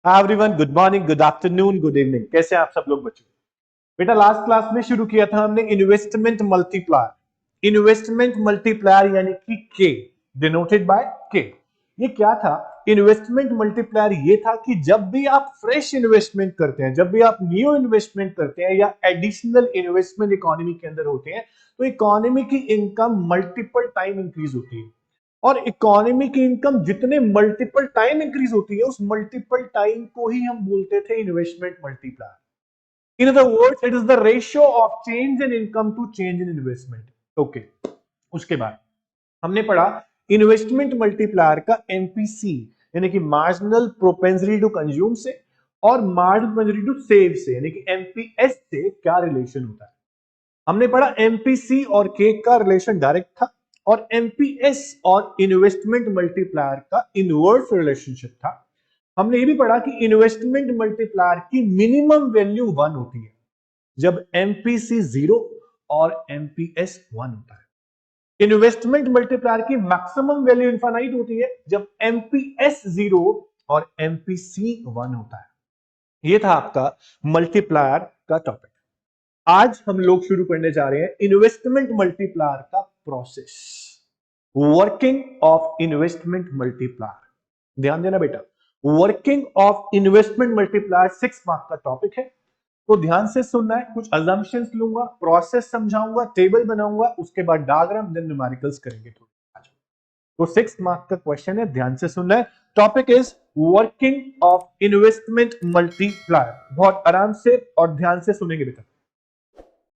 Everyone, good morning, good afternoon, good evening. कैसे हैं आप सब लोग बच्चों? बेटा लास्ट क्लास में शुरू किया था हमने इन्वेस्टमेंट मल्टीप्लायर। इन्वेस्टमेंट मल्टीप्लायर यानी कि के, डिनोटेड बाय के। ये क्या था? इन्वेस्टमेंट मल्टीप्लायर ये था कि जब भी आप फ्रेश इन्वेस्टमेंट करते हैं, जब भी आप न्यू इन्वेस्टमेंट करते हैं या एडिशनल इन्वेस्टमेंट इकोनॉमी के अंदर होते हैं, तो इकोनॉमी की इनकम मल्टीपल टाइम इंक्रीज होती है। और इकोनॉमी की इनकम जितने मल्टीपल टाइम इंक्रीज होती है, उस मल्टीपल टाइम को ही हम बोलते थे investment multiplier. In other words, it is the ratio of change in income to change in investment. Okay, उसके बाद हमने पढ़ा इन्वेस्टमेंट मल्टीप्लायर का एमपीसी यानी कि मार्जिनल प्रोपेंसिटी टू कंज्यूम से और मार्जिनल प्रोपेंसिटी टू सेव से यानी कि एमपीएस से क्या रिलेशन होता है। हमने पढ़ा एमपीसी और के का रिलेशन डायरेक्ट था और एमपीएस और इन्वेस्टमेंट मल्टीप्लायर का इनवर्स रिलेशनशिप था। हमने ये भी पढ़ा कि इन्वेस्टमेंट मल्टीप्लायर की मिनिमम वैल्यू 1 होती है जब एमपीसी 0 और एमपीएस 1 होता है। इन्वेस्टमेंट मल्टीप्लायर की मैक्सिमम वैल्यू इनफाइनाइट होती है जब एमपीएस 0 और एमपीसी 1 होता है। ये था आपका मल्टीप्लायर का टॉपिक। आज हम लोग शुरू करने जा रहे हैं इन्वेस्टमेंट मल्टीप्लायर का process, working of investment multiplier. ध्यान देना बेटा, working of investment multiplier 6 mark का टॉपिक है, तो ध्यान से सुनना है। कुछ अजम्पशंस लूंगा, प्रोसेस समझाऊंगा, टेबल बनाऊंगा, उसके बाद डायग्राम, देन न्यूमेरिकल्स करेंगे थोड़ा। तो 6 मार्क का क्वेश्चन है, ध्यान से सुनना है। Topic is working of investment multiplier. बहुत आराम से और ध्यान से सुनेंगे बेटा।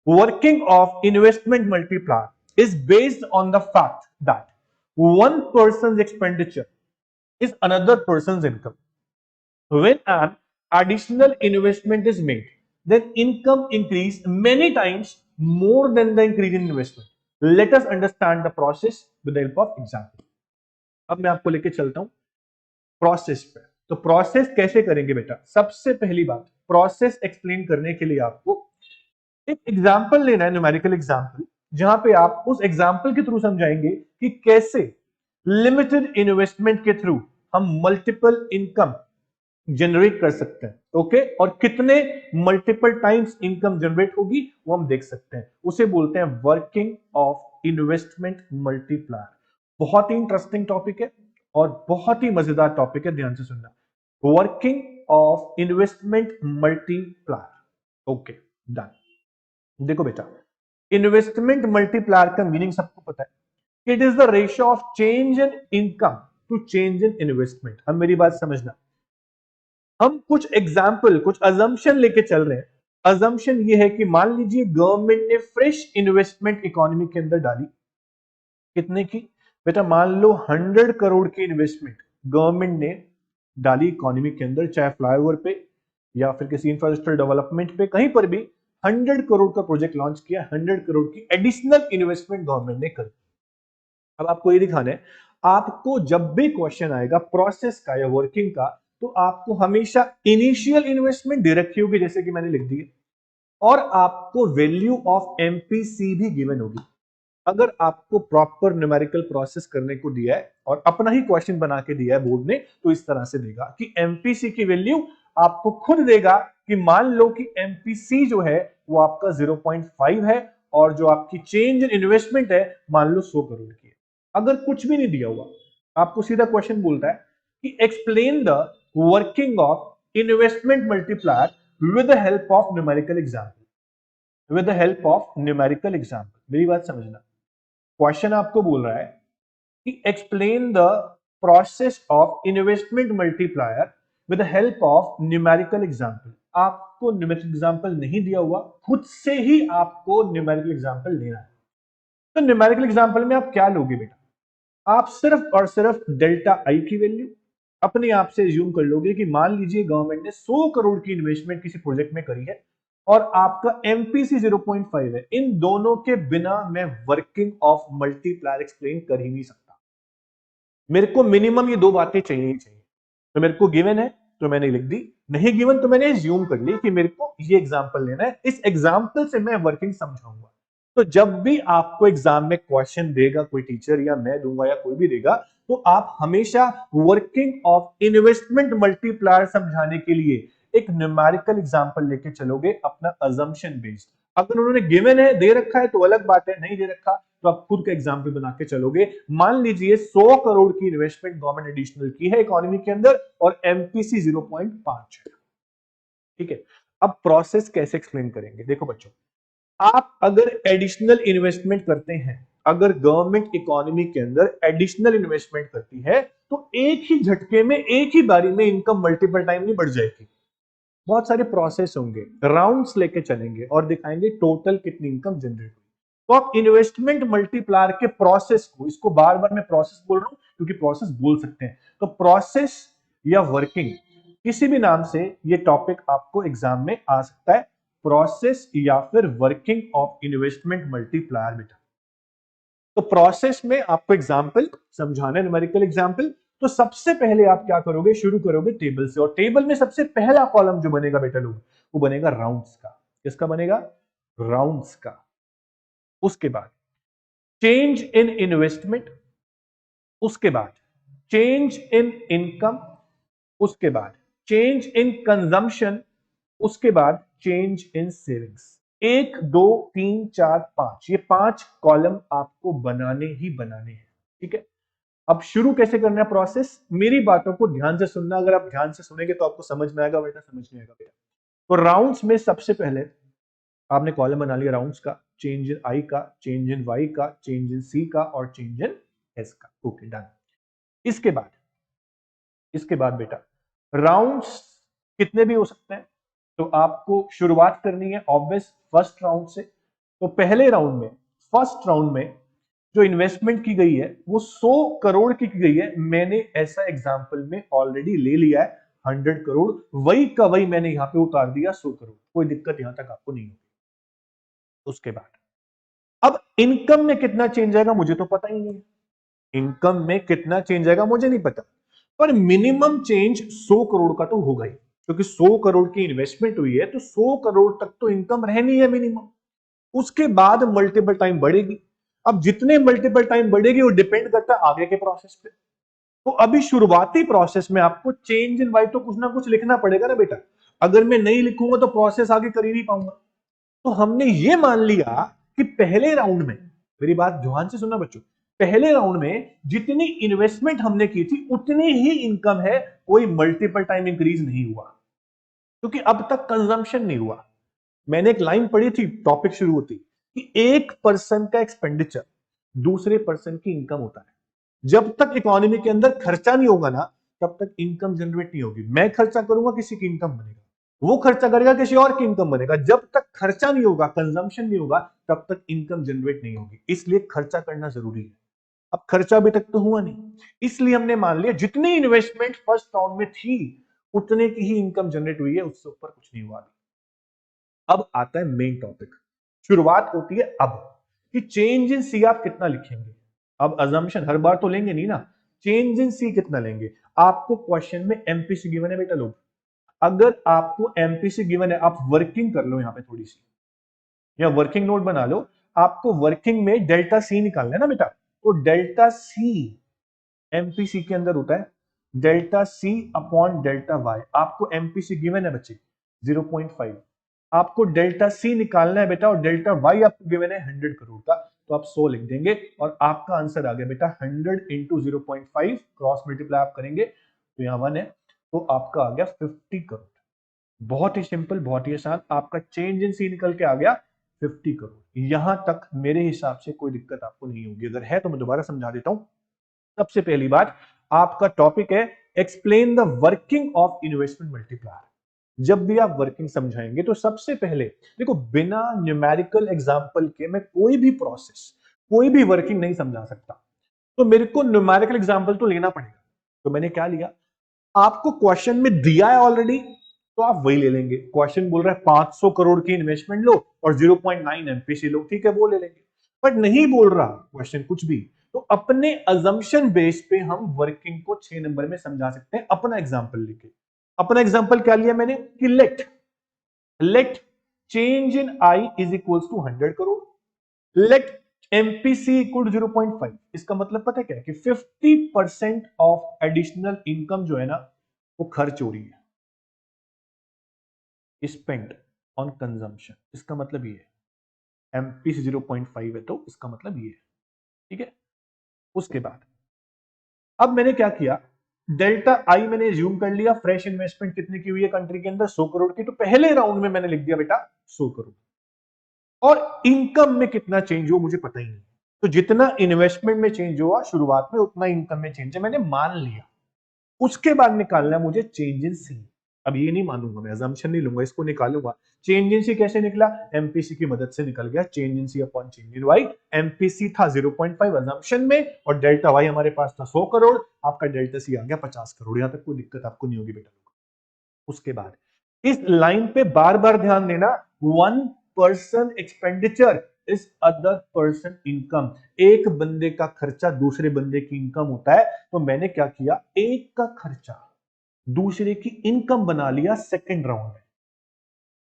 Working of investment multiplier is based on the fact that one person's expenditure is another person's income. When an additional investment is made, then income increase many times more than the increase in investment. Let us understand the process with the help of example. अब मैं आपको लेके चलता हूं process पे। तो process कैसे करेंगे बेटा? सबसे पहली बात, प्रोसेस एक्सप्लेन करने के लिए आपको एक एग्जाम्पल लेना है, न्यूमेरिकल एग्जाम्पल, जहां पे आप उस एग्जाम्पल के थ्रू समझाएंगे कि कैसे लिमिटेड इन्वेस्टमेंट के थ्रू हम मल्टीपल इनकम जनरेट कर सकते हैं। ओके, और कितने मल्टीपल टाइम्स इनकम जनरेट होगी वो हम देख सकते हैं। उसे बोलते हैं वर्किंग ऑफ इन्वेस्टमेंट मल्टीप्लायर। बहुत ही इंटरेस्टिंग टॉपिक है और बहुत ही मजेदार टॉपिक है, ध्यान से सुनना। Working of investment multiplier. Okay, done. देखो बेटा, इन्वेस्टमेंट मल्टीप्लायर का मीनिंग सबको पता है। It is the ratio of change in income to change in investment. अब मेरी बात समझना, हम कुछ एग्जाम्पल, कुछ अजम्पशन लेके चल रहे हैं। अजम्पशन ये है कि मान लीजिए गवर्नमेंट ने फ्रेश इन्वेस्टमेंट इकोनॉमी के अंदर डाली। कितने की बेटा? मान लो 100 करोड़ की इन्वेस्टमेंट गवर्नमेंट ने डाली इकोनॉमी के अंदर, चाहे फ्लाईओवर पे या फिर किसी इंफ्रास्ट्रक्चर डेवलपमेंट पे, कहीं पर भी 100 करोड़ का प्रोजेक्ट लॉन्च किया, 100 करोड़ की एडिशनल इन्वेस्टमेंट गवर्नमेंट ने कर। अब आपको ये दिखाना है, आपको जब भी क्वेश्चन आएगा प्रोसेस का या वर्किंग का, तो आपको हमेशा इनिशियल इन्वेस्टमेंट दे रखी होगी जैसे कि मैंने लिख दी है, और आपको वैल्यू ऑफ एमपीसी भी गिवन होगी। अगर आपको प्रॉपर न्यूमेरिकल प्रोसेस करने को दिया है और अपना ही क्वेश्चन बना के दिया है बोर्ड ने, तो इस तरह से देगा कि एमपीसी की वैल्यू आपको खुद देगा कि मान लो कि एमपीसी जो है वो आपका 0.5 है और जो आपकी चेंज इन इन्वेस्टमेंट है मान लो 100 करोड़ की है। अगर कुछ भी नहीं दिया हुआ, आपको सीधा क्वेश्चन बोलता है कि explain the working of investment multiplier with the help of numerical example. With the help of numerical example, मेरी बात समझना। क्वेश्चन आपको बोल रहा है कि explain the process of investment multiplier with the help of numerical example. आपको numerical example नहीं दिया हुआ, खुद से ही आपको न्यूमेरिकल एग्जांपल लेना है। तो न्यूमेरिकल एग्जांपल में आप क्या लोगे बेटा? आप सिर्फ और सिर्फ डेल्टा आई की वैल्यू अपने आप से एज्यूम कर लोगे कि मान लीजिए गवर्नमेंट ने 100 करोड़ की इन्वेस्टमेंट किसी प्रोजेक्ट में करी है और आपका एमपीसी 0.5 है। इन दोनों के बिना मैं वर्किंग ऑफ मल्टीप्लायर एक्सप्लेन कर ही नहीं सकता। मेरे को मिनिमम ये दो बातें चाहिए ही चाहिए। तो मेरे को गिवन है तो मैंने लिख दी, नहीं गिवन तो मैंने एज्यूम कर ली कि मेरे को ये एग्जांपल लेना है, इस एग्जांपल से मैं वर्किंग समझाऊंगा। तो जब भी आपको एग्जाम में क्वेश्चन देगा कोई टीचर या मैं दूंगा या कोई भी देगा, तो आप हमेशा वर्किंग ऑफ इन्वेस्टमेंट मल्टीप्लायर समझाने के लिए एक न्यूमेरिकल एग्जांपल लेके चलोगे अपना अजम्पशन बेस्ड। अगर उन्होंने गिवन है, दे रखा है तो अलग बात है, नहीं दे रखा तो आप खुद का एग्जांपल बना के चलोगे। मान लीजिए 100 करोड़ की इन्वेस्टमेंट गवर्नमेंट एडिशनल की है इकोनॉमी के अंदर और एमपीसी 0.5 है, ठीक है। अब प्रोसेस कैसे एक्सप्लेन करेंगे, देखो बच्चों, आप अगर एडिशनल इन्वेस्टमेंट करते हैं, अगर गवर्नमेंट इकोनॉमी के अंदर एडिशनल इन्वेस्टमेंट करती है तो एक ही झटके में, एक ही बारी में इनकम मल्टीपल टाइम नहीं बढ़ जाएगी। बहुत सारे प्रोसेस होंगे, राउंड्स लेके चलेंगे और दिखाएंगे टोटल कितनी इनकम जनरेट हुई। तो आप इन्वेस्टमेंट मल्टीप्लायर के प्रोसेस को, इसको बार बार मैं प्रोसेस बोल रहा हूं क्योंकि प्रोसेस बोल सकते हैं, तो प्रोसेस या वर्किंग किसी भी नाम से ये टॉपिक आपको एग्जाम में आ सकता है, प्रोसेस या फिर वर्किंग ऑफ इन्वेस्टमेंट मल्टीप्लायर बेटा। तो प्रोसेस में आपको एग्जाम्पल समझाना है, न्यूमेरिकल एग्जाम्पल। तो सबसे पहले आप क्या करोगे, शुरू करोगे टेबल से, और टेबल में सबसे पहला कॉलम जो बनेगा बेटा लोग, वो बनेगा राउंड्स का। किसका बनेगा, राउंड्स का। उसके बाद चेंज इन इन्वेस्टमेंट, उसके बाद चेंज इन इनकम, उसके बाद चेंज इन कंजम्पशन, उसके बाद चेंज इन सेविंग्स। 1 2 3 4 5, ये 5 कॉलम आपको बनाने ही बनाने हैं, ठीक है। अब शुरू कैसे करना है प्रोसेस, मेरी बातों को ध्यान से सुनना, अगर आप ध्यान से सुनेंगे तो आपको समझ में आएगा, वरना समझ नहीं आएगा बेटा। तो राउंड्स में सबसे पहले आपने कॉलम बना लिया राउंड्स का, चेंज इन आई का, चेंज इन वाई का, चेंज इन सी का और चेंज इन एस का। Okay done. इसके बाद बेटा राउंड्स कितने भी हो सकते हैं, तो आपको शुरुआत करनी है ऑब्वियस फर्स्ट राउंड से। तो पहले राउंड में, फर्स्ट राउंड में जो इन्वेस्टमेंट की गई है वो 100 करोड़ की गई है। मैंने ऐसा एग्जांपल में ऑलरेडी ले लिया है 100 करोड़, वही का वही मैंने यहां पे उतार दिया 100 करोड़, कोई दिक्कत यहां तक आपको नहीं होगी। उसके बाद अब इनकम में कितना चेंज आएगा मुझे तो पता ही नहीं है, इनकम में कितना चेंज आएगा मुझे नहीं पता, पर मिनिमम चेंज 100 करोड़ का तो होगा ही, क्योंकि 100 करोड़ की इन्वेस्टमेंट हुई है तो 100 करोड़ तक तो इनकम रहनी है मिनिमम। उसके बाद मल्टीपल टाइम बढ़ेगी। अब जितने मल्टीपल टाइम बढ़ेगी वो डिपेंड करता है आगे के प्रोसेस पे। तो अभी शुरुआती प्रोसेस में आपको चेंज इन वाई तो कुछ ना कुछ लिखना पड़ेगा ना बेटा, अगर मैं नहीं लिखूंगा तो प्रोसेस आगे कर ही नहीं पाऊंगा। तो हमने ये मान लिया कि पहले राउंड में, मेरी बात ध्यान से सुनना बच्चों, पहले राउंड में जितनी इन्वेस्टमेंट हमने की थी उतनी ही इनकम है, कोई मल्टीपल टाइम इंक्रीज नहीं हुआ, क्योंकि अब तक कंजम्पशन नहीं हुआ। मैंने एक लाइन पढ़ी थी, टॉपिक शुरू होती कि एक पर्सन का एक्सपेंडिचर दूसरे पर्सन की इनकम होता है। जब तक इकोनॉमी के अंदर खर्चा नहीं होगा ना, तब तक इनकम जनरेट नहीं होगी। मैं खर्चा करूंगा किसी की इनकम बनेगा, वो खर्चा करेगा किसी और की इनकम बनेगा। जब तक खर्चा नहीं होगा, कंजम्पशन नहीं होगा, तब तक इनकम जनरेट नहीं होगी। इसलिए खर्चा करना जरूरी है। अब खर्चा अभी तक तो हुआ नहीं, इसलिए हमने मान लिया जितनी इन्वेस्टमेंट फर्स्ट राउंड में थी उतने की ही इनकम जनरेट हुई है, उससे ऊपर कुछ नहीं हुआ। अब आता है मेन टॉपिक, शुरुआत होती है अब कि चेंज इन सी आप कितना लिखेंगे। अब अजम्पशन हर बार तो लेंगे नहीं ना, चेंज इन सी कितना लेंगे। आपको क्वेश्चन में एमपीसी गिवन है बेटा लोग, अगर आपको एमपीसी गिवन है आप वर्किंग कर लो यहां पे थोड़ी सी, या वर्किंग नोट बना लो। आपको वर्किंग में डेल्टा सी निकालना है ना बेटा, तो डेल्टा सी एमपीसी के अंदर होता है delta C upon delta Y. आपको एमपीसी गिवन है बच्चे 0.5, आपको डेल्टा सी निकालना है बेटा, और डेल्टा वाई आपको गिवन है 100 करोड़ का, तो आप 100 लिख देंगे और आपका आंसर आ गया बेटा 100 इंटू 0.5, क्रॉस मल्टीप्लाई आप करेंगे तो यहाँ 1 है, तो आपका आ गया 50 करोड़। बहुत ही सिंपल, बहुत ही आसान, आपका चेंज इन सी निकल के आ गया 50 करोड़। यहां तक मेरे हिसाब से कोई दिक्कत आपको नहीं होगी, अगर है तो मैं दोबारा समझा देता हूं। सबसे पहली बात, आपका टॉपिक है explain the working of investment multiplier. जब भी आप वर्किंग समझाएंगे तो सबसे पहले देखो, बिना न्यूमेरिकल एग्जांपल के मैं कोई भी प्रोसेस, कोई भी वर्किंग नहीं समझा सकता, तो मेरे को न्यूमेरिकल एग्जांपल तो लेना पड़ेगा। तो मैंने क्या लिया, आपको क्वेश्चन में दिया है ऑलरेडी तो आप वही ले लेंगे। क्वेश्चन बोल रहा है 500 करोड़ की इन्वेस्टमेंट लो और 0.9 एमपीसी लो, ठीक है वो ले लेंगे। बट नहीं बोल रहा क्वेश्चन कुछ भी, तो अपने अजम्पशन बेस पे हम वर्किंग को 6 नंबर में समझा सकते हैं अपना एग्जांपल लेके। अपना एग्जांपल क्या लिया मैंने कि let change in I is equals to 100 crore, let MPC equal 0.5, इसका मतलब पता है क्या है कि 50% ऑफ एडिशनल इनकम जो है ना वो खर्च हो रही है, स्पेंड ऑन कंजम्पशन। इसका मतलब ये है एमपीसी 0.5 है तो इसका मतलब ये है, ठीक है। उसके बाद अब मैंने क्या किया, डेल्टा आई मैंने ज्यूम कर लिया, फ्रेश इन्वेस्टमेंट कितने की हुई है कंट्री के अंदर, 100 करोड़ की, तो पहले राउंड में मैंने लिख दिया बेटा 100 करोड़। और इनकम में कितना चेंज हुआ मुझे पता ही नहीं, तो जितना इन्वेस्टमेंट में चेंज हुआ शुरुआत में उतना इनकम में चेंज है, मैंने मान लिया। उसके बाद निकालना है मुझे चेंज इन सी। अब ये नहीं मानूंगा मैं, अजम्पशन नहीं लूंगा, इसको निकालूंगा। चेंज इन सी कैसे निकला, एमपीसी की मदद से निकल गया, change in C upon change in Y. MPC था 0.5 अजम्पशन में और डेल्टा वाई हमारे पास था 100 करोड़, आपका डेल्टा सी आ गया 50 करोड़। यहां तक कोई दिक्कत आपको नहीं होगी बेटा। उसके बाद इस लाइन पे बार बार ध्यान देना, 1 पर्सन एक्सपेंडिचर इस अदर पर्सन इनकम, एक बंदे का खर्चा दूसरे बंदे की इनकम होता है। तो मैंने क्या किया, एक का खर्चा दूसरे की इनकम बना लिया सेकंड राउंड में,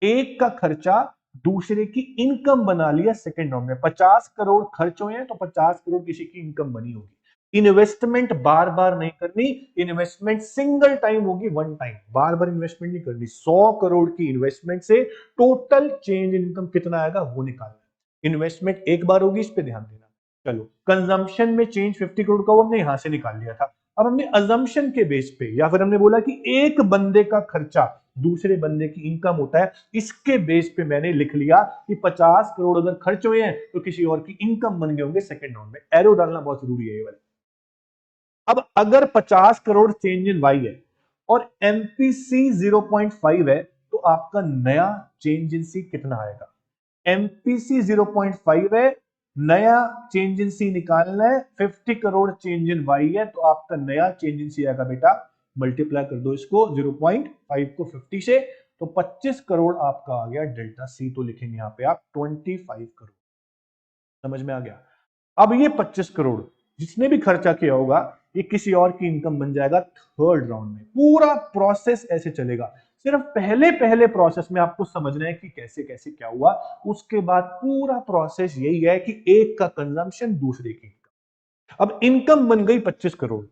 एक का खर्चा दूसरे की इनकम बना लिया सेकंड राउंड में। 50 करोड़ खर्च हुए हैं तो 50 करोड़ किसी की इनकम बनी होगी। इन्वेस्टमेंट बार बार नहीं करनी, इन्वेस्टमेंट सिंगल टाइम होगी, वन टाइम, बार बार इन्वेस्टमेंट नहीं करनी। 100 करोड़ की इन्वेस्टमेंट से टोटल चेंज इनकम कितना आएगा वो निकालना। इन्वेस्टमेंट एक बार होगी, इस पे ध्यान देना। चलो कंजम्पशन में चेंज 50 करोड़ का वो हमने यहां से निकाल लिया था। अब हमने अजम्पशन के बेस पे या फिर हमने बोला कि एक बंदे का खर्चा दूसरे बंदे की इनकम होता है, इसके बेस पे मैंने लिख लिया कि 50 करोड़ अगर खर्च हुए हैं तो किसी और की इनकम बन गए होंगे सेकंड राउंड में। एरो डालना बहुत जरूरी है ये वाला। अब अगर 50 करोड़ चेंज इन वाई है और एमपीसी 0.5 है तो आपका नया चेंज इन सी कितना आएगा। एमपीसी 0.5 है, नया चेंज इन सी निकालना है, 50 करोड़ चेंज इन वाई है तो आपका नया चेंज इन सी आएगा बेटा, मल्टीप्लाई कर दो इसको 0.5 को 50 से, तो 25 करोड़ आपका आ गया डेल्टा सी। तो लिखेंगे यहां पे आप 25 करोड़। समझ में आ गया। अब ये 25 करोड़ जिसने भी खर्चा किया होगा ये किसी और की इनकम बन जाएगा थर्ड राउंड में। पूरा प्रोसेस ऐसे चलेगा, सिर्फ पहले पहले प्रोसेस में आपको समझना है कि कैसे कैसे क्या हुआ। उसके बाद पूरा प्रोसेस यही है कि एक का कंजम्पशन दूसरे की इनकम। अब इनकम बन गई 25 करोड़,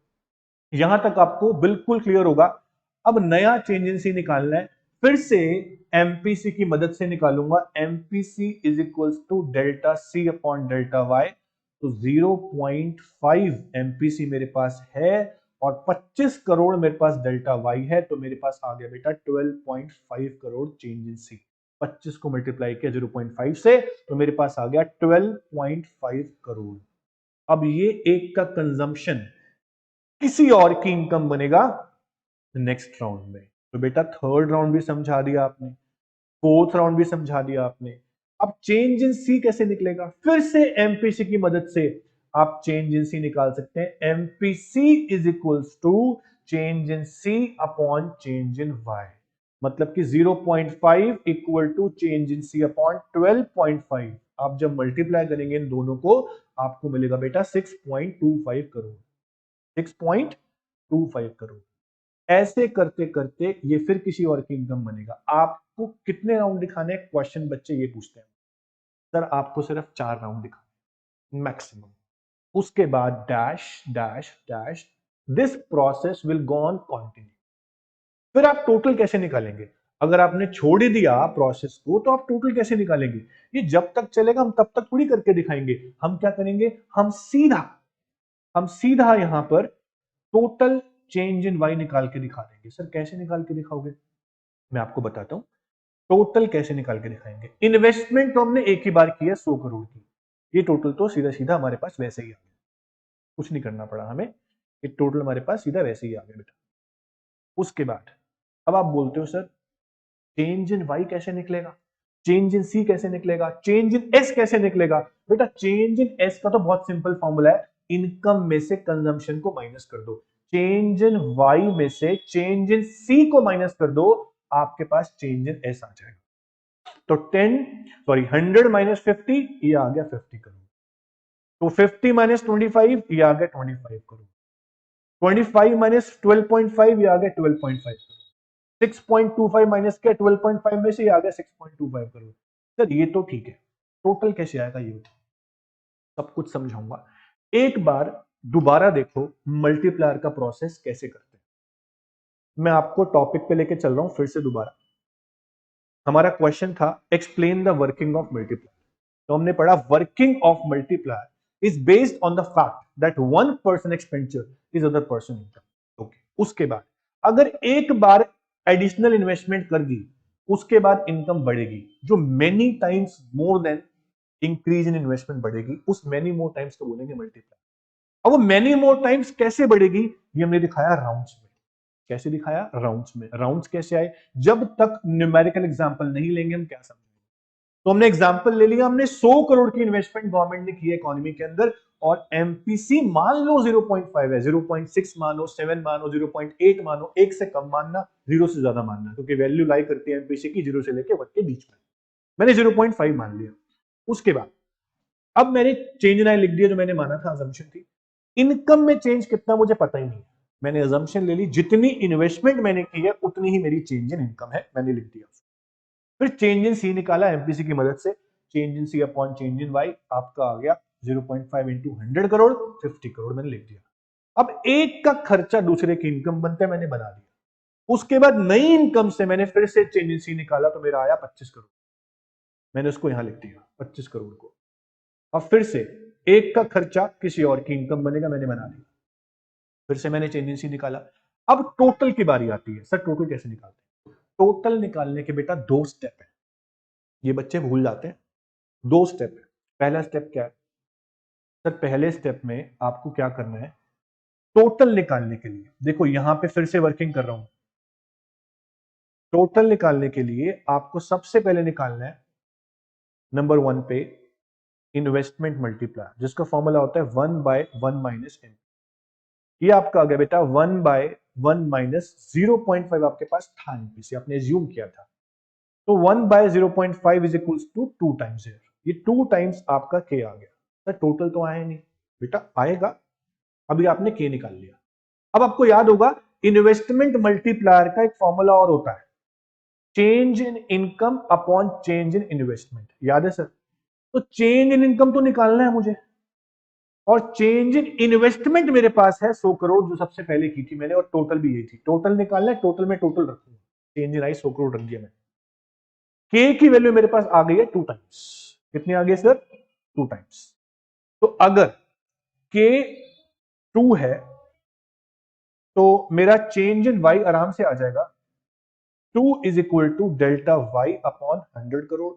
यहां तक आपको बिल्कुल क्लियर होगा। अब नया चेंज इन सी निकालना है, फिर से एमपीसी की मदद से निकालूंगा। MPC is equals to delta C upon delta Y. तो 0.5 एमपीसी मेरे पास है और 25 करोड़ मेरे पास डेल्टा वाई है, तो मेरे पास आ गया बेटा 12.5 करोड़ चेंज इन सी। 25 को मल्टीप्लाई किया 0.5 से तो मेरे पास आ गया 12.5 करोड़। अब ये एक का कंजम्पशन किसी और की इनकम बनेगा नेक्स्ट राउंड में। तो बेटा थर्ड राउंड भी समझा दिया आपने, फोर्थ राउंड भी समझा दिया आपने। अब चेंज इन सी कैसे निकलेगा, फिर से एमपीसी की मदद से आप चेंज इन सी निकाल सकते हैं। MPC is equals to change in C upon change in Y, मतलब कि 0.5 equal to change in C upon 12.5। आप जब मल्टीप्लाई करेंगे इन दोनों को आपको मिलेगा बेटा 6.25 करोड़। 6.25 करोड़। ऐसे करते करते ये फिर किसी और की इनकम बनेगा। आपको कितने राउंड दिखाने क्वेश्चन बच्चे ये पूछते हैं, सर आपको सिर्फ 4 राउंड दिखाने मैक्सिमम। उसके बाद dash dash dash, this process will go on continue. फिर आप टोटल कैसे निकालेंगे, अगर आपने छोड़ ही दिया प्रोसेस को तो आप टोटल कैसे निकालेंगे। ये जब तक चलेगा हम तब तक थोड़ी करके दिखाएंगे। हम क्या करेंगे, हम सीधा यहां पर टोटल चेंज इन वाई निकाल के दिखा देंगे। सर कैसे निकाल के दिखाओगे, मैं आपको बताता हूं। टोटल कैसे निकाल के दिखाएंगे, इन्वेस्टमेंट तो हमने एक ही बार किया 100 करोड़ की, ये टोटल तो सीधा सीधा हमारे पास वैसे ही आ गया, कुछ नहीं करना पड़ा हमें, ये टोटल हमारे पास सीधा वैसे ही आ गया बेटा। उसके बाद अब आप बोलते हो सर चेंज इन वाई कैसे निकलेगा, चेंज इन सी कैसे निकलेगा, चेंज इन एस कैसे निकलेगा। बेटा चेंज इन एस का तो बहुत सिंपल फॉर्मूला है, इनकम में से कंजम्पशन को माइनस कर दो। चेंज इन वाई में से चेंज इन सी को माइनस कर दो, आपके पास चेंज इन एस आ जाएगा। तो 100 माइनस 50 ये आ गया 50 करोड़। तो 50 माइनस 25 ये आ गया 25 करोड़। 25 माइनस 12.5 ये आ गया 12.5 करोड़। 6.25 माइनस किया 12.5 में से ये आ गया 6.25 करोड़। सर ये तो ठीक है, टोटल कैसे आएगा ये बताओ। सब कुछ समझाऊंगा। एक बार दोबारा देखो मल्टीप्लायर का प्रोसेस कैसे करते हैं। मैं आपको टॉपिक पे लेके चल रहा हूं फिर से दोबारा। हमारा क्वेश्चन था explain the working of multiplier. तो हमने पढ़ा working of multiplier is based on the fact that one person expenditure is other person income. Okay, उसके बाद अगर एक बार एडिशनल इन्वेस्टमेंट कर दी उसके बाद इनकम बढ़ेगी, जो many times more than increase in investment बढ़ेगी, उस मेनी मोर टाइम्स को बोलेंगे मल्टीप्लायर। अब वो मेनी मोर टाइम्स कैसे बढ़ेगी ये हमने दिखाया राउंड्स में। कैसे दिखाया? राउंड्स में। राउंड्स कैसे आए? जब तक न्यूमेरिकल एग्जांपल नहीं लेंगे हम क्या समझेंगे। तो हमने एग्जांपल ले लिया, हमने 100 करोड़ की इन्वेस्टमेंट गवर्नमेंट ने की है इकोनॉमी के अंदर, और एमपीसी मान लो 0.5 है, 0.6 मानो, 7 मानो, 0.8 मानो, 1 से कम मानना, 0 से ज्यादा मानना, क्योंकि वैल्यू लाई करती है एमपीसी की 0 से लेकर 1 के बीच में। मैंने 0.5 मान लिया। उसके बाद अब मैंने चेंज इन आई लिख दिया जो मैंने माना था, अजम्पशन थी। इनकम में चेंज कितना मुझे पता ही नहीं, मैंने अजम्पशन ले ली जितनी इन्वेस्टमेंट मैंने की है उतनी ही मेरी चेंज इन इनकम है, मैंने लिख दिया। फिर चेंज इन सी निकाला एमपीसी की मदद से, change in C upon change in Y आपका आ गया 0.5 इंटू 100 करोड़, 50 करोड़ मैंने लिख दिया। अब एक का खर्चा दूसरे की इनकम बनता है, मैंने बना दिया। उसके बाद नई इनकम से मैंने फिर से चेंज इन सी निकाला तो मेरा आया 25 करोड़, मैंने उसको यहां लिख दिया 25 करोड़ को। अब फिर से एक का खर्चा किसी और की इनकम बनेगा, मैंने बना दिया। फिर से मैंने चेंज इन सी निकाला। अब टोटल की बारी आती है। सर टोटल कैसे निकालते हैं? टोटल निकालने के बेटा 2 स्टेप है, ये बच्चे भूल जाते हैं। 2 स्टेप है। पहला स्टेप क्या है? सर पहले स्टेप में आपको क्या करना है, टोटल निकालने के लिए देखो यहां पे फिर से वर्किंग कर रहा हूं। टोटल निकालने के लिए आपको सबसे पहले निकालना है नंबर 1 पे इन्वेस्टमेंट मल्टीप्लायर, जिसका फॉर्मूला होता है 1/1 माइनस एम। ये आपका आ गया बेटा 1/1 माइनस 0.5 आपके पास था एमपीसी, आपने एज्यूम किया था। तो 1/0.5 इज इक्वल्स टू 2 टाइम्स है, ये 2 टाइम्स आपका के आ गया। सर टोटल तो आया नहीं बेटा, आएगा। अभी आपने के निकाल लिया। अब आपको याद होगा इन्वेस्टमेंट मल्टीप्लायर का एक फॉर्मूला और होता है, change in income upon change in investment, याद है सर? तो चेंज इन इनकम तो निकालना है मुझे, और चेंज इन इन्वेस्टमेंट मेरे पास है 100 करोड़ जो सबसे पहले की थी मैंने, और टोटल भी यही थी। टोटल निकालना है, टोटल में टोटल रखूंगा, चेंज इन आई 100 करोड़ रख दिया मैंने। के की वैल्यू मेरे पास आ गई है 2 टाइम्स। कितनी आ गई सर? 2 टाइम्स। तो अगर के 2 है तो मेरा चेंज इन वाई आराम से आ जाएगा 2 is equal to delta Y upon 100 crore.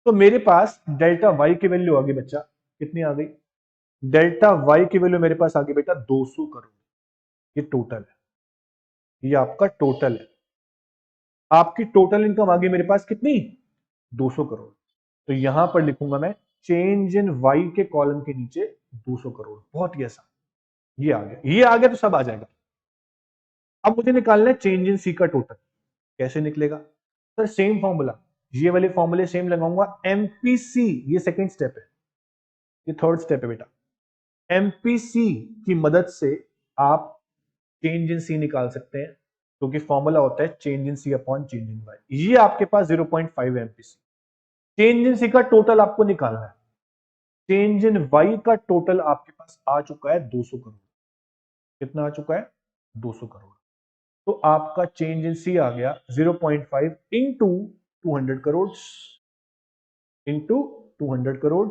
तो मेरे पास डेल्टा वाई की वैल्यू आ गई बच्चा, कितनी आ गई? डेल्टा वाई की वैल्यू मेरे पास आ गई बेटा 200 करोड़। ये टोटल है, ये आपका टोटल है। आपकी टोटल इनकम आ गई मेरे पास कितनी? 200 करोड़। तो यहां पर लिखूंगा मैं चेंज इन वाई के कॉलम के नीचे 200 करोड़। बहुत ही आसान, ये आ गया, ये आ गया तो सब आ जाएगा। अब मुझे निकालना है चेंज इन सी का टोटल। कैसे निकलेगा? सर सेम फॉर्मूला, ये वाले फॉर्मूले सेम लगाऊंगा। एमपीसी ये सेकंड स्टेप है, ये थर्ड स्टेप है बेटा। एमपीसी की मदद से आप चेंज इन सी निकाल सकते हैं, क्योंकि फॉर्मूला होता है change in C upon change in Y. ये आपके पास 0.5 एमपीसी। चेंज इन सी का टोटल आपको निकालना है। चेंज इन वाई का टोटल आपके पास आ चुका है 200 करोड़। कितना आ चुका है? 200 करोड़। तो आपका चेंज इन सी आ गया 0.5 इंटू 200 करोड़, इंटू 200 करोड़।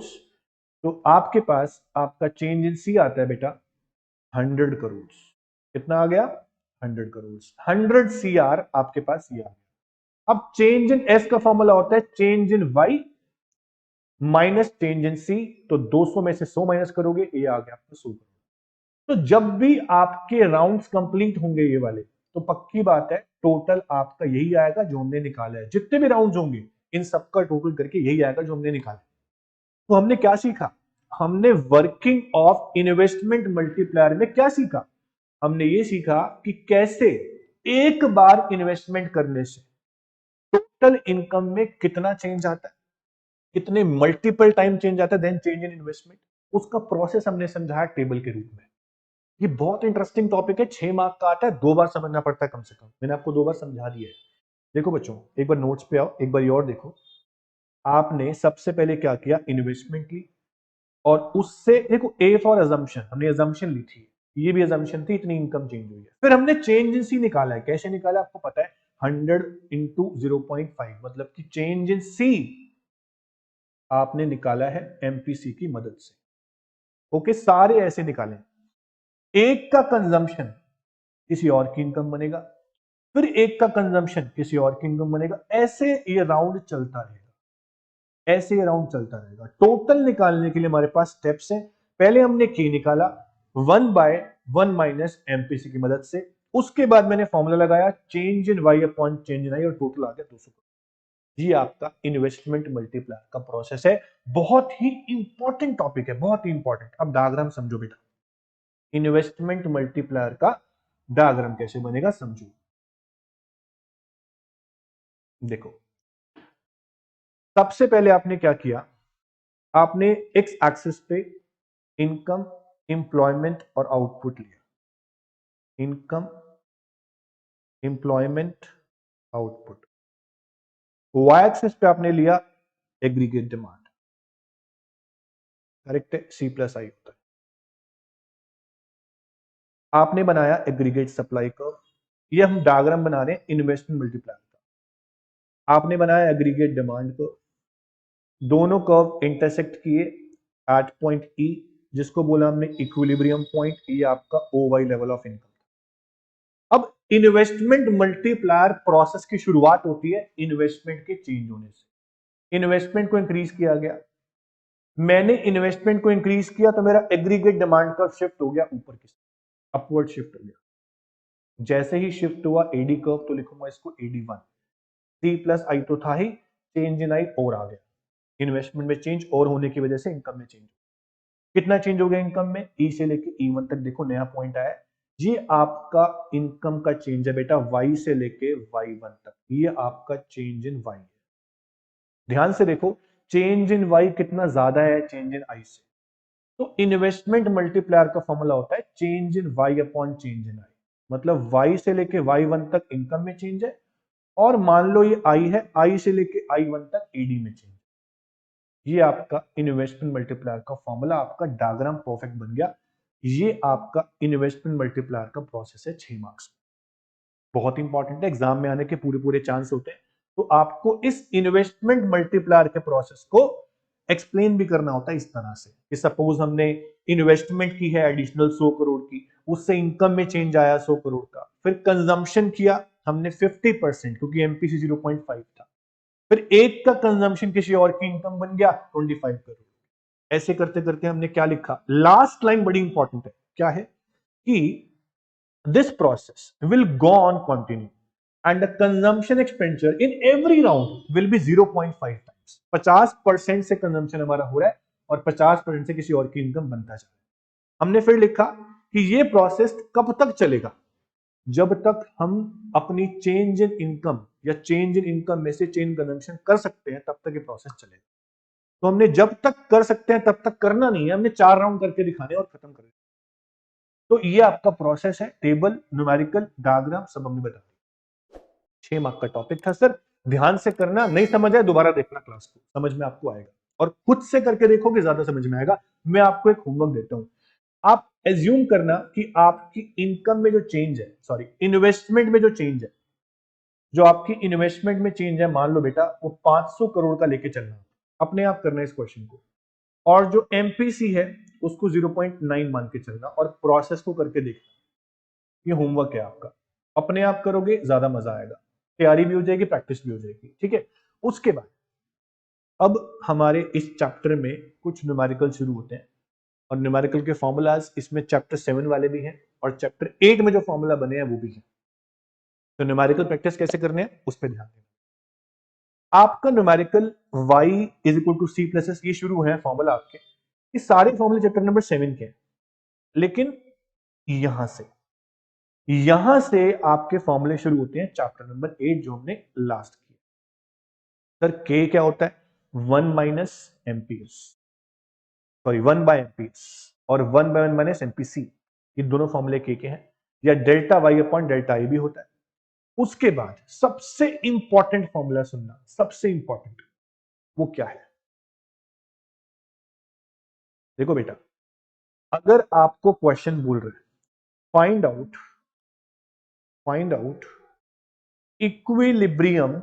तो आपके पास आपका चेंज इन सी आता है बेटा 100 करोड़। कितना आ गया? 100 करोड़। 100 सीआर आपके पास ये आ गया। अब चेंज इन एस का फॉर्मूला होता है change in Y minus change in C. तो 200 में से 100 माइनस करोगे, ये आ गया आपका 100 करोड़। तो जब भी आपके राउंड्स कंप्लीट होंगे ये वाले, तो पक्की बात है टोटल आपका यही आएगा जो हमने निकाला है। जितने भी राउंड्स होंगे इन सबका टोटल करके यही आएगा जो हमने निकाला। तो हमने क्या सीखा? हमने वर्किंग ऑफ इन्वेस्टमेंट मल्टीप्लायर में क्या सीखा? हमने ये सीखा कि कैसे एक बार इन्वेस्टमेंट करने से टोटल इनकम में कितना चेंज आता है, कितने मल्टीपल टाइम चेंज आता है, देन चेंज इन इन्वेस्टमेंट। उसका प्रोसेस हमने समझाया टेबल के रूप में। ये बहुत इंटरेस्टिंग टॉपिक है, 6 मार्क का आता है, 2 बार समझना पड़ता है कम से कम। मैंने आपको 2 बार समझा दिया है। देखो बच्चों, एक बार नोट्स पे आओ, एक बार और देखो। आपने सबसे पहले क्या किया? इन्वेस्टमेंट ली, और उससे देखो ए फॉर अजम्पशन, हमने अजम्पशन ली थी, ये भी अजम्पशन थी, इतनी इनकम चेंज हुई है। फिर हमने चेंज इन सी निकाला है, कैसे निकाला आपको पता है, 100 इंटू 0.5, मतलब कि चेंज इन सी आपने निकाला है एमपीसी की मदद से। ओके, सारे ऐसे निकालें, एक का कंजम्पशन किसी और की इनकम बनेगा, फिर एक का कंजम्पशन किसी और की इनकम बनेगा, ऐसे ये राउंड चलता रहेगा, ऐसे ये राउंड चलता रहेगा। टोटल निकालने के लिए हमारे पास स्टेप्स हैं। पहले हमने की निकाला 1/1 माइनस एमपीसी की मदद से, उसके बाद मैंने फॉर्मूला लगाया change in Y upon change in I, और टोटल आ गया 200। ये आपका इन्वेस्टमेंट मल्टीप्लायर का प्रोसेस है, बहुत ही इंपॉर्टेंट टॉपिक है, बहुत ही इंपॉर्टेंट। अब डायग्राम समझो बेटा, इन्वेस्टमेंट मल्टीप्लायर का डायग्राम कैसे बनेगा समझो। देखो, सबसे पहले आपने क्या किया, आपने एक्स एक्सिस पे इनकम, एम्प्लॉयमेंट और आउटपुट लिया, income, employment, output. Y axis पे आपने लिया एग्रीगेट डिमांड, करेक्ट है, सी प्लस आई होता है। आपने बनाया एग्रीगेट सप्लाई कर्व, ये हम डायग्राम बना रहे हैं इन्वेस्टमेंट मल्टीप्लायर का। आपने बनाया एग्रीगेट डिमांड को, दोनों कर्व इंटरसेक्ट किए एट पॉइंट ई, जिसको बोला हमने इक्विलिब्रियम पॉइंट, ये आपका O Y level of income. अब इन्वेस्टमेंट मल्टीप्लायर प्रोसेस की शुरुआत होती है इन्वेस्टमेंट के चेंज होने से। इन्वेस्टमेंट को इंक्रीज किया गया, मैंने इन्वेस्टमेंट को इंक्रीज किया तो मेरा एग्रीगेट डिमांड का शिफ्ट हो गया ऊपर की, अपवर्ड शिफ्ट हो गया। जैसे ही शिफ्ट हुआ एडी कर्व, तो लिखूंगा इसको एडी1, सी प्लस आई तो था ही, चेंज इन आई और आ गया, इन्वेस्टमेंट में चेंज और होने की वजह से इनकम में चेंज। कितना चेंज हो गया इनकम में, ई से लेके ई1 तक, देखो नया पॉइंट आया। ये आपका इनकम का चेंज है बेटा, वाई से लेके वाई1 तक, ये आपका चेंज इन वाई है। ध्यान से देखो, चेंज इन वाई कितना ज्यादा है चेंज इन आई से। तो इन्वेस्टमेंट मल्टीप्लायर का फॉर्मूला होता है change in Y upon change in I, मतलब वाई से लेके वाई1 तक इनकम में चेंज है, और मान लो ये आई है, आई से लेके आई1 तक ईडी में चेंज। ये आपका इन्वेस्टमेंट मल्टीप्लायर का फॉर्मूला, आपका डायग्राम परफेक्ट बन गया। ये आपका इन्वेस्टमेंट मल्टीप्लायर का प्रोसेस है 6 मार्क्स में, बहुत इंपॉर्टेंट है, एग्जाम में आने के पूरे पूरे चांस होते हैं। तो आपको इस इन्वेस्टमेंट मल्टीप्लायर के प्रोसेस को एक्सप्लेन भी करना होता है इस तरह से कि सपोज हमने इन्वेस्टमेंट की है एडिशनल 100 करोड़ की, उससे इनकम में चेंज आया 100 करोड़ का, फिर कंजम्पशन किया हमने 50%, क्योंकि एमपीसी 0.5 था, फिर एक का कंजम्पशन किसी और की इनकम बन गया 25 करोड़। ऐसे करते करते हमने क्या लिखा, लास्ट लाइन बड़ी इंपॉर्टेंट है, क्या है कि this process will go on continue and the consumption expenditure in every round will be 0.5 times। 50% से कंजम्पशन हमारा हो रहा है और 50% से किसी और की इनकम बनता जा रहा है। हमने फिर लिखा कि ये प्रोसेस कब तक चलेगा, जब तक हम अपनी चेंज इन इनकम या चेंज इन इनकम में से चेंज कंजम्पशन कर सकते हैं, तब तक ये प्रोसेस चलेगा। तो हमने जब तक कर सकते हैं तब तक करना नहीं है, हमने 4 राउंड करके दिखाने और खत्म कर। तो ये आपका प्रोसेस है, टेबल, न्यूमेरिकल, डायग्राम सब हमने बता दिया। 6 मार्क का टॉपिक था सर, ध्यान से करना, नहीं समझ आए दोबारा देखना क्लास को, समझ में आपको आएगा, और खुद से करके देखोगे ज्यादा समझ में आएगा। मैं आपको एक होमवर्क देता हूं, आप एज्यूम करना कि आपकी इनकम में जो चेंज है, सॉरी इन्वेस्टमेंट में जो चेंज है, जो आपकी इन्वेस्टमेंट में चेंज है, मान लो बेटा वो 500 करोड़ का लेके चलना, अपने आप करना है इस क्वेश्चन को, और जो एमपीसी है उसको 0.9 मान के चलना, और प्रोसेस को करके देखना। ये होमवर्क है आपका, अपने आप करोगे ज्यादा मजा आएगा, तैयारी भी हो जाएगी, प्रैक्टिस भी हो जाएगी, ठीक है। उसके बाद अब हमारे इस चैप्टर में कुछ न्यूमेरिकल शुरू होते हैं, और न्यूमेरिकल के फॉर्मूलाज इसमें चैप्टर 7 वाले भी हैं, और चैप्टर 8 में जो फॉर्मूला बने हैं वो भी हैं। तो न्यूमेरिकल प्रैक्टिस कैसे करने हैं उस पर ध्यान देना। आपका numerical y is equal to C plus S, ये शुरू है फॉर्मूला आपके, ये सारे फॉर्मूले चैप्टर नंबर 7 के हैं, लेकिन यहां से आपके फॉर्मूले शुरू होते हैं चैप्टर नंबर 8 जो हमने लास्ट किया। सर के क्या होता है, 1 minus MPS, sorry 1 by MPS, और 1 बाय 1 माइनस एमपीसी, ये दोनों फॉर्मूले के हैं। या delta Y upon delta I भी होता है। उसके बाद सबसे इंपॉर्टेंट फॉर्मूला सुनना, सबसे इंपॉर्टेंट, वो क्या है, देखो बेटा, अगर आपको क्वेश्चन बोल रहे हैं find out equilibrium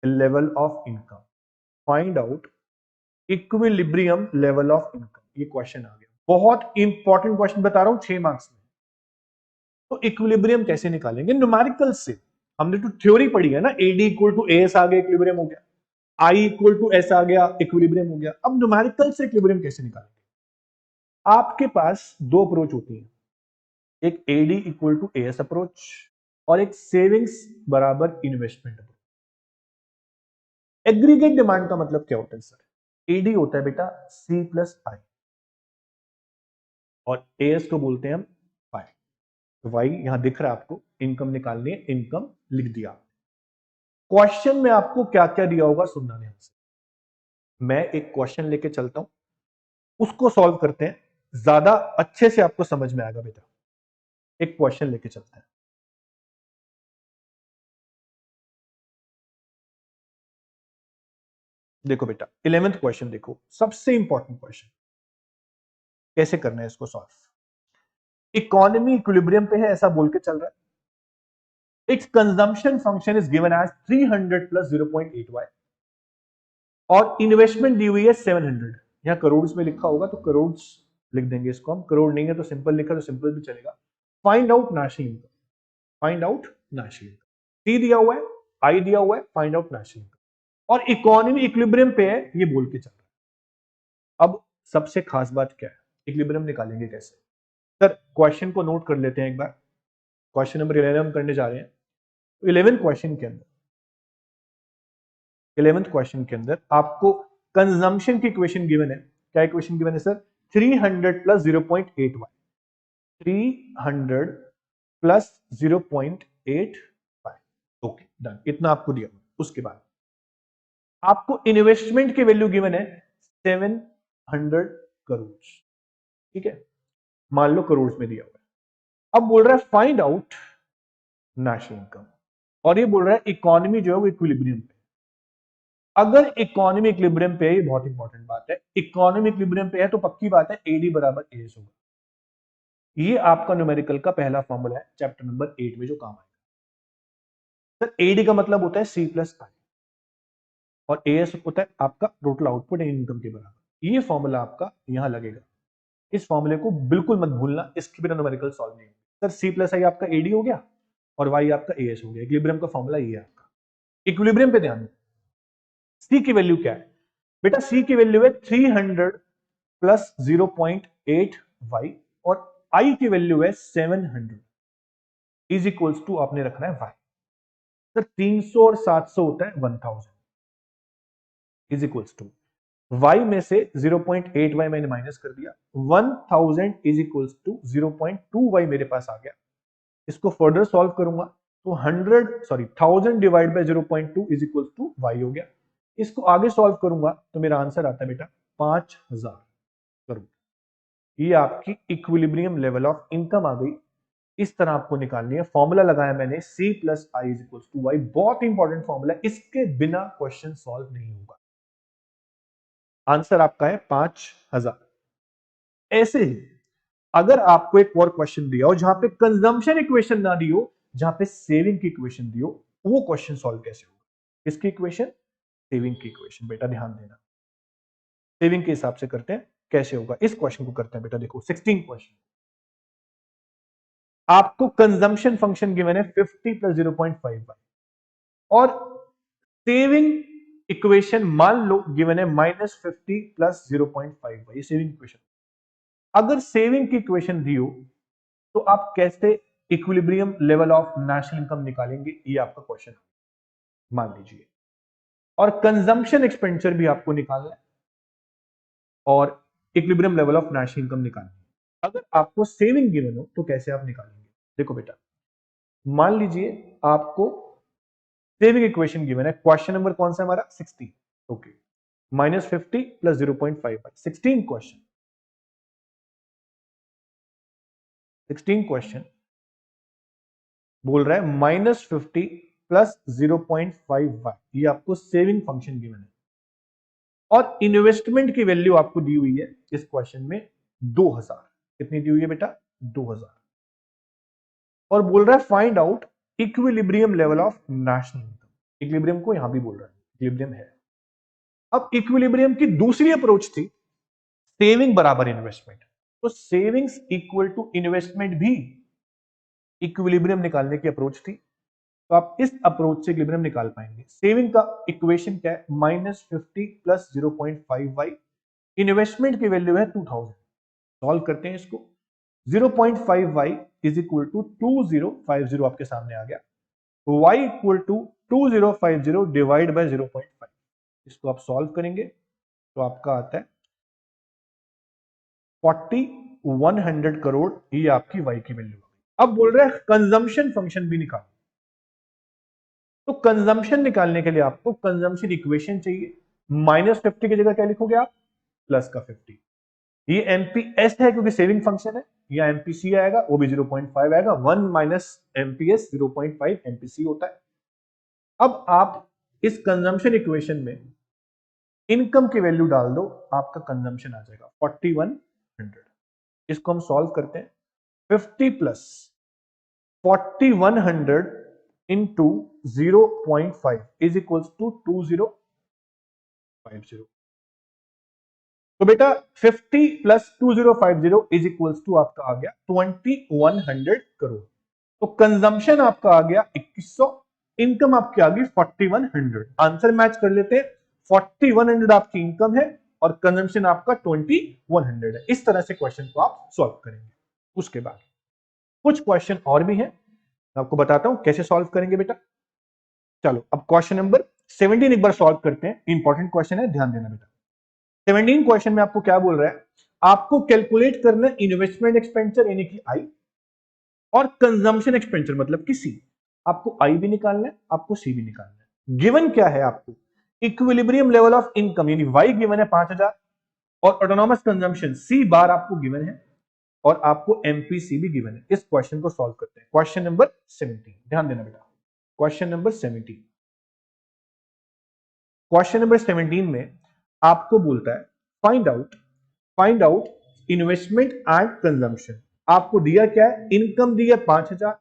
level of income, find out equilibrium level of income, ये क्वेश्चन आ गया, बहुत इंपॉर्टेंट क्वेश्चन बता रहा हूं 6 मार्क्स में। तो इक्विलिब्रियम कैसे निकालेंगे? न्यूमेरिकल से। हमने तो थ्योरी पढ़ी है ना, एडी इक्वल टू एस आ गया, इक्विलिब्रियम हो गया, आई इक्वल टू एस आ गया, इक्विलिब्रियम हो गया। अब न्यूमेरिकल से इक्विलिब्रियम कैसे निकालेंगे? आपके पास दो अप्रोच होती है, एक AD equal to S approach और एक सेविंग्स बराबर इन्वेस्टमेंट अप्रोच। एग्रीगेट डिमांड का मतलब क्या होता है सर? एडी होता है बेटा सी प्लस आई और एएस को बोलते हैं हम वाई। तो वाई यहां दिख रहा है आपको, इनकम निकालनी है, इनकम लिख दिया। क्वेश्चन में आपको क्या क्या दिया होगा सुनना ध्यान से। मैं एक क्वेश्चन लेके चलता हूं, उसको सॉल्व करते हैं, ज्यादा अच्छे से आपको समझ में आएगा बेटा। एक क्वेश्चन लेके चलते हैं। देखो बेटा 11th क्वेश्चन देखो, सबसे इंपॉर्टेंट क्वेश्चन। कैसे करना है इसको सॉल्व? इकोनॉमी इक्विलिब्रियम पे है ऐसा बोल के चल रहा है। It's consumption function is given as 300 plus 0.8y और इन्वेस्टमेंट दी हुई है 700। यहां करोड़ में लिखा होगा तो करोड़ लिख देंगे इसको हम, करोड़ नहीं है तो सिंपल लिखा तो सिंपल भी चलेगा। Find out national income, find out national income, C दिया हुआ है, आई दिया हुआ है, फाइंड आउट नेशनल इनकम और इकोनॉमी इक्विलिब्रियम पे है, ये बोल के चल रहा है। अब सबसे खास बात क्या है, इक्विलिब्रियम निकालेंगे कैसे? सर क्वेश्चन को नोट कर लेते हैं एक बार। क्वेश्चन नंबर 11 हम करने जा रहे हैं। तो 11th क्वेश्चन के अंदर, 11th क्वेश्चन के अंदर आपको कंजम्पशन की इक्वेशन गिवन है। क्या इक्वेशन गिवन है sir? 300 plus 0.8y, 300 plus 0.8y। Okay done, इतना आपको दिया। उसके बाद आपको इन्वेस्टमेंट की वैल्यू गिवन है 700 करोड़, ठीक है, मान लो करोड़ में दिया हुआ है। अब बोल रहा है फाइंड आउट नेशनल इनकम और ये बोल रहा है इकोनॉमी जो है वो इक्विलिब्रियम पे। अगर इकोनॉमी इक्विलिब्रियम पे है, ये बहुत इंपॉर्टेंट बात है, इकोनॉमी इक्विलिब्रियम पे है तो पक्की बात है एडी बराबर एएस होगा। ये आपका न्यूमेरिकल का पहला फॉर्मूला है चैप्टर नंबर 8 में जो काम आएगा। सर एडी का मतलब होता है सी प्लस आई और एएस होता है आपका टोटल आउटपुट इनकम के बराबर। ये फॉर्मूला आपका यहां लगेगा, इस फॉर्मूले को बिल्कुल मत भूलना, इसके बिना न्यूमेरिकल सॉल्व नहीं होगा। सर सी प्लस आई आपका एडी हो गया और वाई आपका एएस हो गया। इक्विलिब्रियम का फॉर्मूला ये है आपका। इक्विलिब्रियम पे ध्यान दो, सी की वैल्यू क्या है बेटा? सी की वैल्यू है 300 प्लस 0.8y और आई की वैल्यू है 700 इज इक्वल्स टू आपने रखना है y। सर 300 और 700 होता है 1000 इज इक्वल्स टू y में से 0.8y मैंने माइनस कर दिया, 1000 इज इक्वल्स टू 0.2y मेरे पास आ गया। इसको फर्दर सॉल्व करूंगा तो 1000 divide by 0.2 is equals to y हो गया। इसको आगे सॉल्व करूंगा तो मेरा आंसर आता है बेटा 5000 करोड़। ये आपकी इक्विलिब्रियम लेवल ऑफ इनकम आ गई। इस तरह आपको निकालनी है। फॉर्मूला लगाया मैंने C plus I is equal to Y, बहुत इंपॉर्टेंट फॉर्मूला है, इसके बिना क्वेश्चन सॉल्व नहीं होगा। आंसर आपका है 5000। ऐसे ही अगर आपको एक और क्वेश्चन दिया हो जहां पे कंजम्पशन इक्वेशन ना दी हो, जहां पे सेविंग की इक्वेशन दी हो, वो क्वेश्चन सॉल्व कैसे होगा? किसकी इक्वेशन? सेविंग की इक्वेशन। बेटा ध्यान देना, सेविंग के हिसाब से करते हैं, कैसे होगा इस क्वेश्चन को करते हैं। बेटा देखो 16 क्वेश्चन, आपको कंजम्पशन फंक्शन गिवन है 50 प्लस 0.5 और सेविंग इक्वेशन मान लो गिवन है -50 प्लस 0.5, ये सेविंग इक्वेशन। अगर सेविंग की इक्वेशन दी हो तो आप कैसे equilibrium level of national income निकालेंगे, ये आपका क्वेश्चन मान लीजिए। और कंजम्पशन एक्सपेंडिचर भी आपको निकालना है और equilibrium level of national income निकालना है। अगर आपको सेविंग गिवन हो तो कैसे आप निकालेंगे? देखो बेटा, मान लीजिए आपको सेविंग इक्वेशन गिवन है, क्वेश्चन नंबर कौन सा हमारा 16, ओके, -50 प्लस 0.5 16 क्वेश्चन, 16 क्वेश्चन बोल रहा है -50 प्लस 0.5 ये आपको सेविंग फंक्शन गिवन है। और इन्वेस्टमेंट की वैल्यू आपको दी हुई है इस क्वेश्चन में 2000। कितनी दी हुई है बेटा? 2000। और बोल रहा है find out equilibrium level of national income. Equilibrium को यहां भी बोल रहा है, इक्विलिब्रियम है। अब इक्विलिब्रियम की दूसरी अप्रोच थी सेविंग बराबर इन्वेस्टमेंट। तो सेविंग्स इक्वल टू इन्वेस्टमेंट भी इक्विलिब्रियम निकालने की अप्रोच थी। तो आप इस अप्रोच से इक्विलिब्रियम निकाल पाएंगे। सेविंग का इक्वेशन क्या है? -50 प्लस 0.5y। इन्वेस्टमेंट की वैल्यू है 2000। सॉल्व करते हैं इसको। 0.5y इज इक्वल टू 2050 आपके सामने आ गया। y equal to 2050 divide by 0.5। इसको आप सॉल्व करेंगे तो आपका आता है 4100 करोड़। ये आपकी y की वैल्यू। अब बोल रहे हैं कंजम्पशन फंक्शन भी निकालो। तो कंजम्पशन निकालने के लिए आपको कंजम्पशन इक्वेशन चाहिए। -50 की जगह क्या लिखोगे आप? प्लस का 50। ये एमपीएस है क्योंकि सेविंग फंक्शन है, या एमपीसी आएगा, वो भी 0.5 आएगा। 1 माइनस एमपीएस 0.5 एमपीसी होता है। अब आप इस कंजम्पशन इक्वेशन में इनकम की वैल्यू डाल दो, आपका कंजम्पशन आ जाएगा 4100। इसको हम सॉल्व करते हैं। 50 plus 4100 into 0.5 is equals to 2050। तो बेटा 50 प्लस 2050 इज इक्वल्स टू आपका आ गया 2100 करोड़। तो कंजम्पशन आपका आ गया 2100, इनकम आपकी आ गई 4100। आंसर मैच कर लेते हैं। 4100 आपकी इनकम है और कंजम्पशन आपका 2100 है। इस तरह से क्वेश्चन को आप सॉल्व करेंगे। उसके बाद कुछ क्वेश्चन और भी हैं, आपको बताता हूं कैसे सॉल्व करेंगे बेटा। चलो अब क्वेश्चन नंबर 17 एक बार सॉल्व करते हैं। इंपॉर्टेंट क्वेश्चन है, ध्यान देना बेटा। 17 क्वेश्चन में आपको क्या बोल रहा है? आपको कैलकुलेट करना इन्वेस्टमेंट एक्सपेंडिचर यानी कि आई, और कंजम्पशन एक्सपेंडिचर मतलब कि सी। आपको आई भी निकालना है, आपको सी भी निकालना है। गिवन क्या है आपको? इक्विलिब्रियम लेवल ऑफ इनकम यानी वाई गिवन है 5000, और ऑटोनॉमस कंजम्पशन सी बार आपको गिवन है, और आपको एमपीसी भी गिवन है। इस क्वेश्चन को सॉल्व करते हैं। क्वेश्चन नंबर 17, ध्यान देना बेटा। Question number 17। क्वेश्चन नंबर 17 में आपको बोलता है find out investment and consumption. आपको दिया क्या है? इनकम दिया 5000,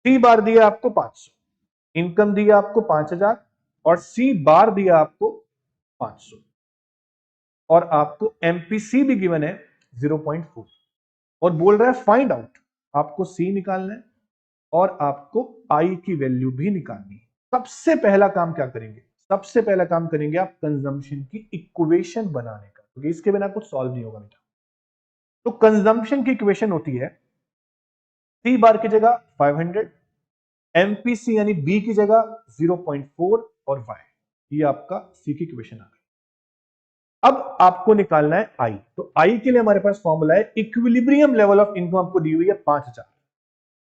सी बार दिया आपको 500। इनकम दिया आपको 5000 और सी बार दिया आपको 500, और आपको एमपीसी भी गिवन है 0.4, और बोल रहा है फाइंड आउट। आपको सी निकालना है और आपको आई की वैल्यू भी निकालनी है। सबसे पहला काम क्या करेंगे? सबसे पहला काम करेंगे आप कंजम्पशन की इक्वेशन बनाने का, क्योंकि इसके बिना कुछ सॉल्व नहीं होगा बेटा। तो कंजम्पशन की इक्वेशन होती है सी बार की जगह 500, एमपीसी यानी बी की जगह 0.4 और वाई। ये आपका सी की इक्वेशन आ गई। अब आपको निकालना है आई। तो आई के लिए हमारे पास फॉर्मूला है इक्विलिब्रियम लेवल ऑफ इनकम। आपको दी हुई है 5000।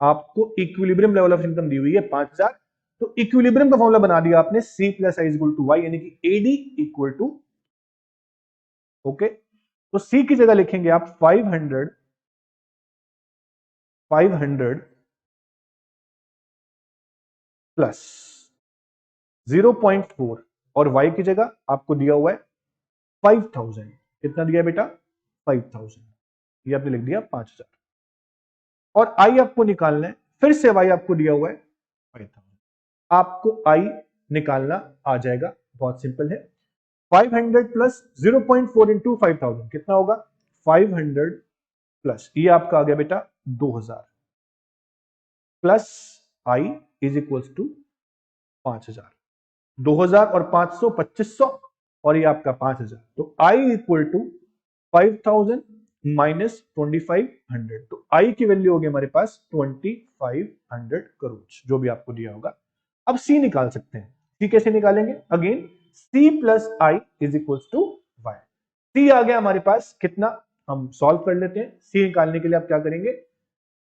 आपको इक्विलिब्रियम लेवल ऑफ इनकम दी हुई है 5000। तो इक्विलिब्रियम का फॉर्मूला बना दिया आपने, C plus I equal to Y, यानी कि एडी इक्वल टू, ओके। तो सी की जगह लिखेंगे आप 500 प्लस 0.4, और y की जगह आपको दिया हुआ है 5000। कितना दिया बेटा? 5000। ये आपने लिख दिया 5000, और i आपको निकालना है। फिर से y आपको दिया हुआ है 5000। आपको i निकालना आ जाएगा, बहुत सिंपल है। 500 प्लस 0.4 इंटू 5000 कितना होगा? 500 प्लस ये आपका आ गया बेटा 2000, plus i is equals to 5000। 2000 और 500 2500, और ये आपका 5000। तो i इक्वल टू 5000 माइनस 2500। तो i की वैल्यू होगी हमारे पास 2500 करोड़, जो भी आपको दिया होगा। अब c निकाल सकते हैं। c कैसे निकालेंगे? Again c plus I is equal to Y. c आ गया हमारे पास, कितना? हम सॉल्व कर लेते हैं। c निकालने के लिए आप क्या करेंगे?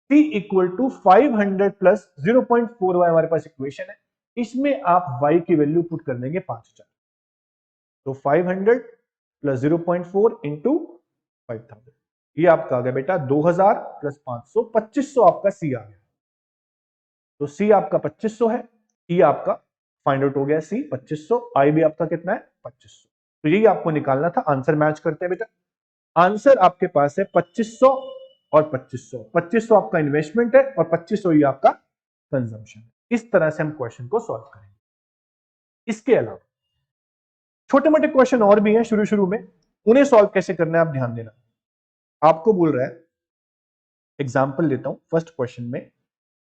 c equal to 500 plus 0.4 Y हमारे पास इक्वेशन है। इसमें आप y की वैल्यू पुट कर देंगे 5000। तो 500 प्लस 0.4 इंटू 5000, ये आपका आ गया बेटा 2000 प्लस 500, 2500 आपका सी आ गया। तो सी आपका 2500 है, ये आपका फाइंड आउट हो गया सी 2500। आई भी आपका कितना है? 2500। तो यही आपको निकालना था। आंसर मैच करते हैं बेटा। आंसर आपके पास है 2500 और 2500। 2500 आपका इन्वेस्टमेंट है और 2500 ही आपका कंजम्पशन है। इस तरह से हम क्वेश्चन को सॉल्व करेंगे। इसके अलावा छोटे मोटे क्वेश्चन और भी हैं शुरू शुरू में, उन्हें सॉल्व कैसे करना है आप ध्यान देना। आपको बोल रहा है, एग्जाम्पल लेता हूं, फर्स्ट क्वेश्चन में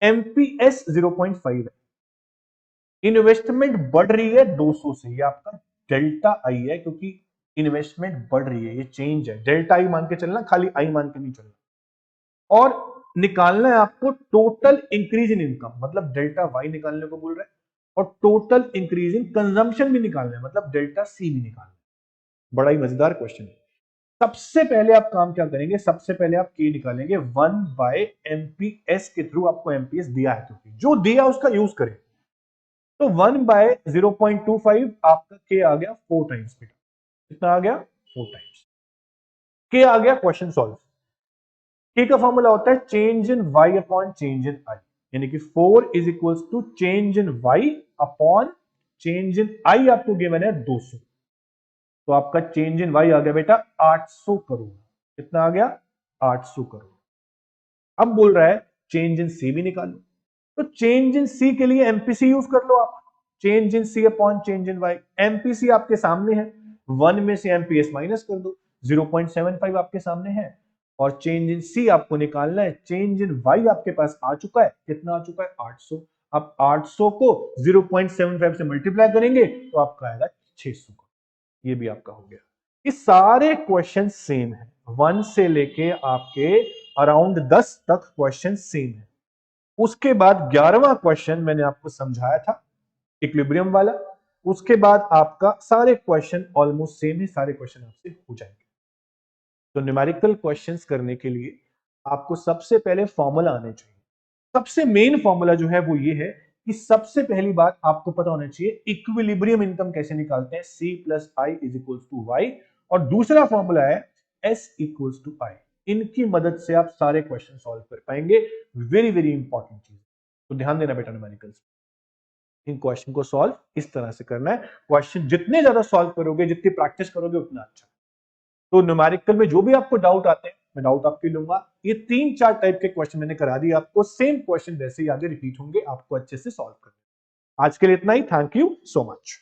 एमपीएस 0.5 है, इन्वेस्टमेंट बढ़ रही है 200 से, ये आपका डेल्टा आई है, क्योंकि इन्वेस्टमेंट बढ़ रही है, ये चेंज है, डेल्टा आई मान के चलना, खाली आई मान के नहीं चलना। और निकालना है आपको टोटल इंक्रीज इन इनकम, मतलब डेल्टा वाई निकालने को बोल रहा है, और टोटल इंक्रीज इन कंजम्पशन भी निकालना है, मतलब डेल्टा सी भी निकालना है। बड़ा ही मजेदार क्वेश्चन है। सबसे पहले आप काम क्या करेंगे, सबसे पहले आप के निकालेंगे 1/एमपीएस के थ्रू। आपको एमपीएस दिया है, क्योंकि जो दिया उसका यूज करें। तो 1/0.25 आपका के आ गया 4 टाइम्स बेटा। कितना आ गया? 4 टाइम्स के आ गया। Question solve. के का फॉर्मूला होता है change in Y upon change in I, यानी कि 4 is equals to change in Y upon change in I. आपको गिवन है 200, तो आपका चेंज इन वाई आ गया बेटा 800 करोड़। कितना आ गया? 800 करोड़। अब बोल रहा है चेंज इन सी भी निकालो, तो चेंज इन सी के लिए एमपीसी यूज कर लो आप। Change in C upon change in Y, MPC आपके सामने है, 1 में से एमपीएस माइनस कर दो, 0.75 आपके सामने है। और चेंज इन सी आपको निकालना है, चेंज इन वाई आपके पास आ चुका है। कितना आ चुका है? 800। अब 800 को 0.75 से मल्टीप्लाई करेंगे तो आपका आएगा 600 का। ये भी आपका हो गया। ये सारे क्वेश्चन सेम है, 1 से लेके आपके अराउंड 10 तक क्वेश्चन सेम है। उसके बाद 11वां क्वेश्चन मैंने आपको समझाया था, इक्विलिब्रियम वाला। उसके बाद आपका सारे क्वेश्चन ऑलमोस्ट सेम है, सारे क्वेश्चन आपसे हो जाएंगे। तो न्यूमेरिकल क्वेश्चंस करने के लिए आपको सबसे पहले फॉर्मूला आने चाहिए। सबसे मेन फॉर्मूला जो है वो ये है कि सबसे पहली बात आपको पता होना चाहिए इक्विलिब्रियम इनकम कैसे निकालते हैं, C plus I is equals to Y. और दूसरा फॉर्मूला है S इक्वल्स टू आई। इनकी मदद से आप सारे क्वेश्चन सॉल्व कर पाएंगे। वेरी वेरी इंपॉर्टेंट चीज, तो ध्यान देना बेटा न्यूमेरिकल्स। इन क्वेश्चन को सॉल्व इस तरह से करना है। क्वेश्चन जितने ज्यादा सॉल्व करोगे, जितनी प्रैक्टिस करोगे, उतना अच्छा। तो न्यूमेरिकल में जो भी आपको डाउट आते हैं, मैं डाउट आपके लूंगा। ये 3-4 टाइप के क्वेश्चन मैंने करा दिए आपको, सेम क्वेश्चन वैसे ही आगे रिपीट होंगे, आपको अच्छे से सॉल्व करना। आज के लिए इतना ही। Thank you so much.